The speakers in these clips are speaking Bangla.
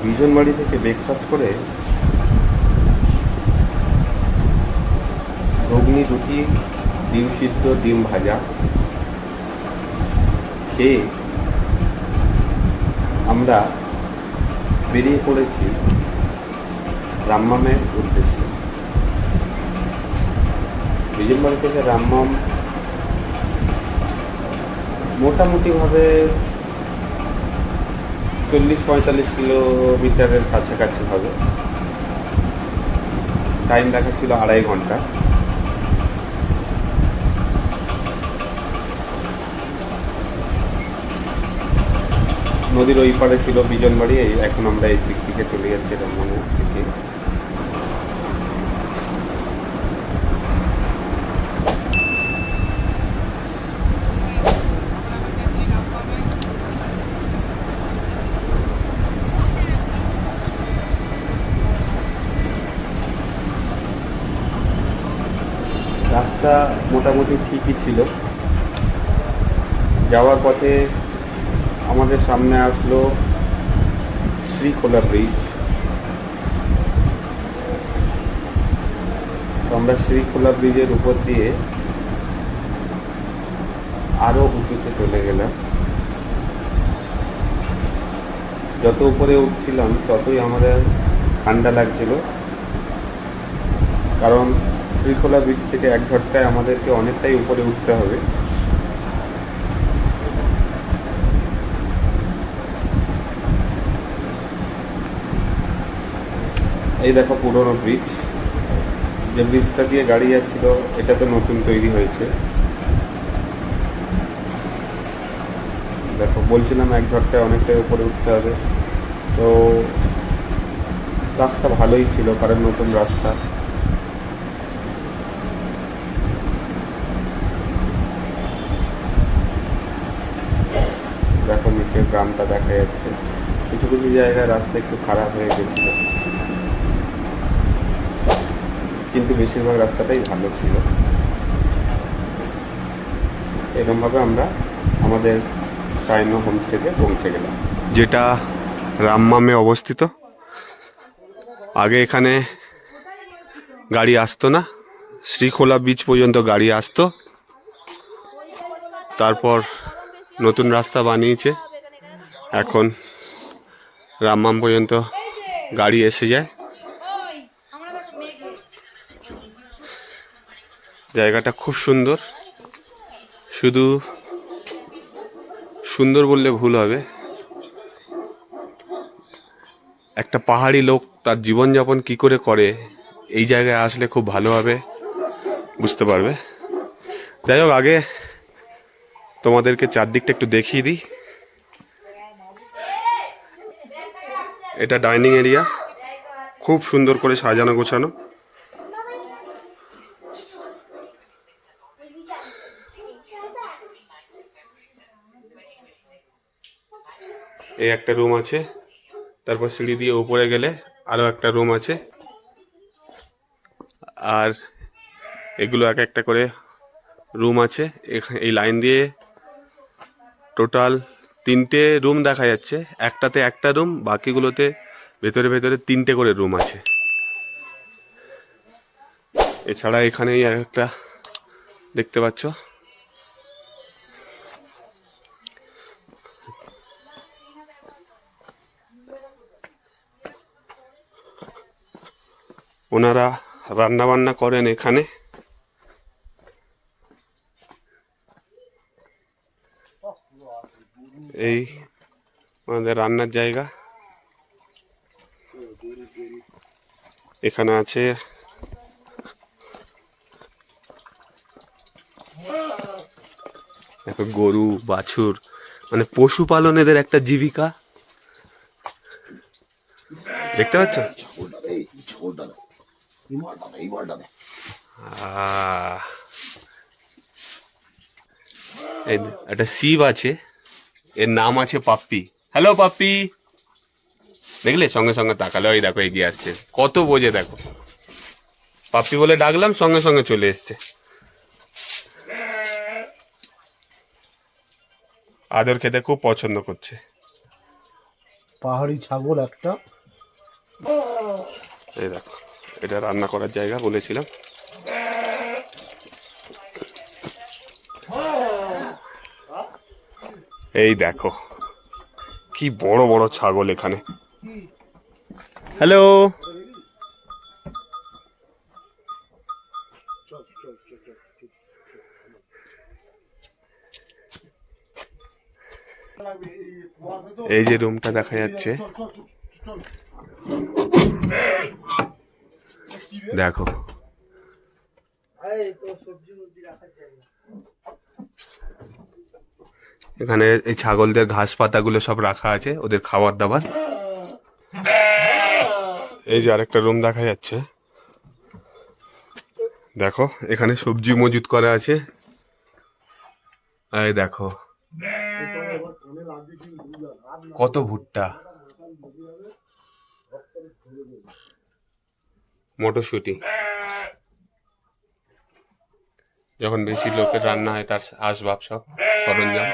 বিজনবাড়ি থেকে ব্রেকফাস্ট করে ঘুগনি, রুটি, ডিম সিদ্ধ, ডিম ভাজা খেয়ে আমরা বেরিয়ে পড়েছি রামমামের উদ্দেশ্যে। বিজনবাড়ি থেকে রামমাম মোটামুটিভাবে 40-45 কিলোমিটারের কাছাকাছি হবে। টাইম দেখাচ্ছিল 2.5 ঘন্টা। নদীর ওই পারে ছিল বিজনবাড়ি, এখন আমরা এই দিক থেকে চলে যাচ্ছি রামমামের দিকে। রাস্তা মোটামুটি ঠিকই ছিল। যাওয়ার পথে আমাদের সামনে আসলো শ্রীখোলা ব্রিজ। তো আমরা শ্রীখোলা ব্রিজের উপর দিয়ে আরো উঁচুতে চলে গেলাম। যত উপরে উঠছিলাম ততই আমাদের ঠান্ডা লাগছিল, কারণ শ্রীখোলা ব্রিজ থেকে এক ঝটকায় আমাদেরকে অনেকটাই উপরে উঠতে হবে। এই দেখো পুরনো ব্রিজ, যে ব্রিজটা দিয়ে গাড়ি যাচ্ছিল এটা তো নতুন তৈরি হয়েছে। দেখো বলছিলাম এক ঝটকায় অনেকটাই উপরে উঠতে হবে। তো রাস্তা ভালোই ছিল, কারণ নতুন রাস্তা। দেখো নিচের গ্রামটা দেখা যাচ্ছে। কিছু কিছু জায়গায় রাস্তা একটু খারাপ হয়ে গেছিল, কিন্তু বেশিরভাগ রাস্তাটাই ভালো ছিল। এরকমভাবে আমরা আমাদের সায়ন হোমস্টেতে পৌঁছে গেলাম, যেটা রামমামে অবস্থিত। আগে এখানে গাড়ি আসতো না, শ্রীখোলা বিচ পর্যন্ত গাড়ি আসতো, তারপর নতুন রাস্তা বানিয়েছে, এখন রামমাম পর্যন্ত গাড়ি এসে যায়। জায়গাটা খুব সুন্দর, শুধু সুন্দর বললে ভুল হবে, একটা পাহাড়ি লোক তার জীবনযাপন কি করে করে এই জায়গায় আসলে খুব ভালোভাবে বুঝতে পারবে। যাই হোক, আগে তোমাদেরকে চারদিকটা একটু দেখিয়ে দিই। এটা ডাইনিং এরিয়া, খুব সুন্দর করে সাজানো গোছানো। এই একটা রুম আছে, তারপর সিঁড়ি দিয়ে উপরে গেলে আরও একটা রুম আছে, আর এগুলো এক একটা করে রুম আছে। এই লাইন দিয়ে টোটাল 3টে রুম দেখা যাচ্ছে। একটাতে একটা রুম, বাকিগুলোতে ভেতরে ভেতরে 3টে করে রুম আছে। এছাড়া এখানেই আর একটা দেখতে পাচ্ছ, ওনারা রান্না বান্না করেন এখানে। এই আমাদের রান্নার জায়গা। এখানে আছে গরু, বাছুর, মানে পশুপালন এদের একটা জীবিকা। দেখতে পাচ্ছ, একটা শিব আছে, এর নাম আছে পাপ্পি। হ্যালো পাপ্পি, দেখলে সঙ্গে সঙ্গে তাকালে, ওই দেখো এগিয়ে আসছে, কত বোঝে দেখো। পাপ্পি বলে ডাকলাম, সঙ্গে সঙ্গে চলে এসছে। আদর খেতে খুব পছন্দ করছে। পাহাড়ি ছাগল একটা। এই দেখো, এটা রান্না করার জায়গা বলেছিলাম। এই দেখো কি বড় বড় ছাগল এখানে। হ্যালো, এই যে রুমটা দেখা যাচ্ছে, দেখো এখানে এই ছাগলদের ঘাস পাতাগুলো সব রাখা আছে, ওদের খাবার দাবার। এই যে আরেকটা রুম দেখা যাচ্ছে, দেখো এখানে সবজি মজুত করা আছে। এই দেখো কত ভুট্টা, মটরশুঁটি। যখন বেশি লোকের রান্না হয় তার আসবাব সব সরঞ্জাম।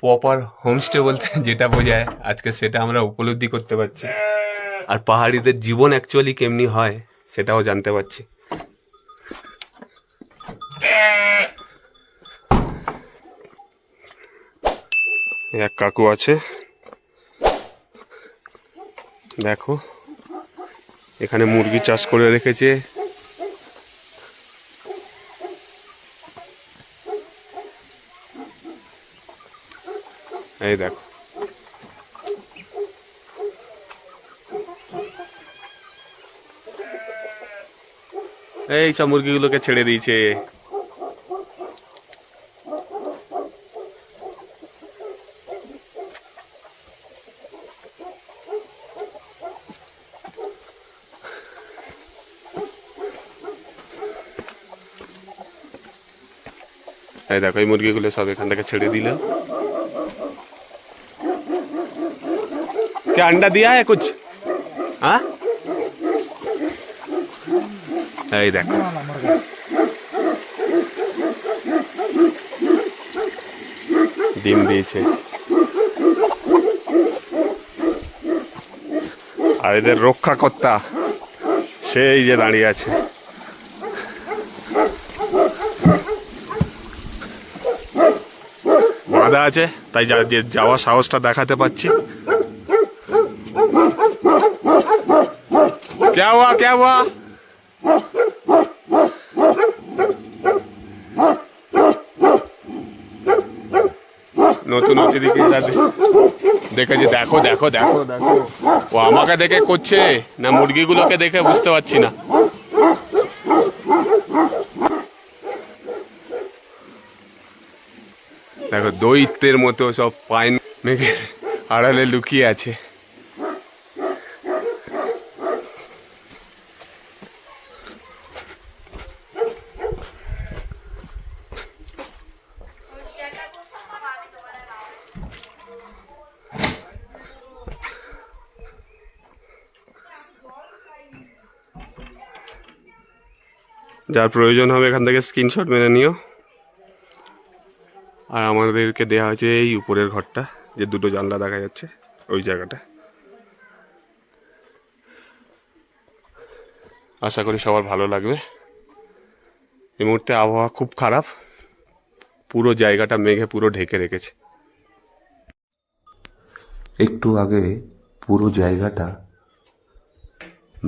প্রপার হোমস্টে বলতে যেটা বোঝায় আজকে সেটা আমরা উপলব্ধি করতে পারছি, আর পাহাড়িদের জীবন অ্যাকচুয়ালি কেমনি হয় সেটাও জানতে পারছি। এক কাকু আছে, দেখো এখানে মুরগি চাষ করে রেখেছে। এই দেখো এই সব মুরগিগুলোকে ছেড়ে দিয়েছে। এই দেখো এই মুরগিগুলো সব এখান থেকে ছেড়ে দিল। क्या अंडा दिया है कुछ? हाँ, এই দেখো ডিম দিয়েছে। আর এদের রক্ষাকর্তা সেই যে দাঁড়িয়ে আছে। বাঁধা আছে তাই যাওয়ার সাহসটা দেখাতে পাচ্ছি। क्या हुआ क्या हुआ? নতুন অতিথিকে দেখেছি, দেখো দেখো দেখো দেখো, ও আমাকে দেখে করছে না মুরগিগুলোকে দেখে বুঝতে পারছি না। দেখো দৈত্যের মতো সব পাইন মেঘে আড়ালে লুকিয়ে আছে। যার প্রয়োজন হবে এখান থেকে স্ক্রিনশট মেরে নিও। আর আমাদেরকে দেওয়া হয়েছে এই উপরের ঘরটা, যে দুটো জানলা দেখা যাচ্ছে ওই জায়গাটা। আশা করি সবার ভালো লাগবে। এই মুহূর্তে আবহাওয়া খুব খারাপ, পুরো জায়গাটা মেঘে পুরো ঢেকে রেখেছে। একটু আগে পুরো জায়গাটা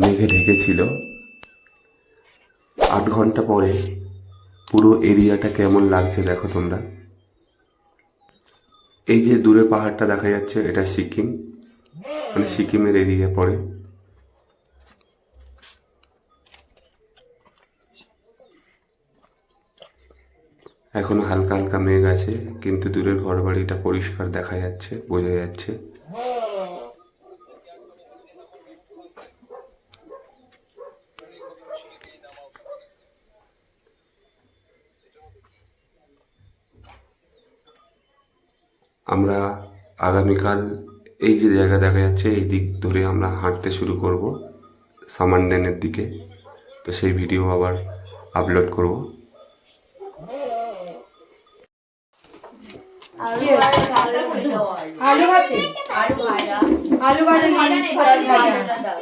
মেঘে ঢেকেছিল, 8 ঘন্টা পরে পুরো এরিয়াটা কেমন লাগছে দেখো তোমরা। এই যে দূরে পাহাড়টা দেখা যাচ্ছে এটা সিকিম, মানে সিকিমের এরিয়া পড়ে। এখনো হালকা হালকা মেঘ আছে, কিন্তু দূরের ঘরবাড়িটা পরিষ্কার দেখা যাচ্ছে, বোঝা যাচ্ছে। আমরা আগামীকাল এই যে জায়গা দেখা যাচ্ছে এই দিক ধরে আমরা হাঁটতে শুরু করব সামান্ডেনের দিকে। তো সেই ভিডিও আবার আপলোড করব। আলু ভাতে আলু ভাজা আলু ভাজা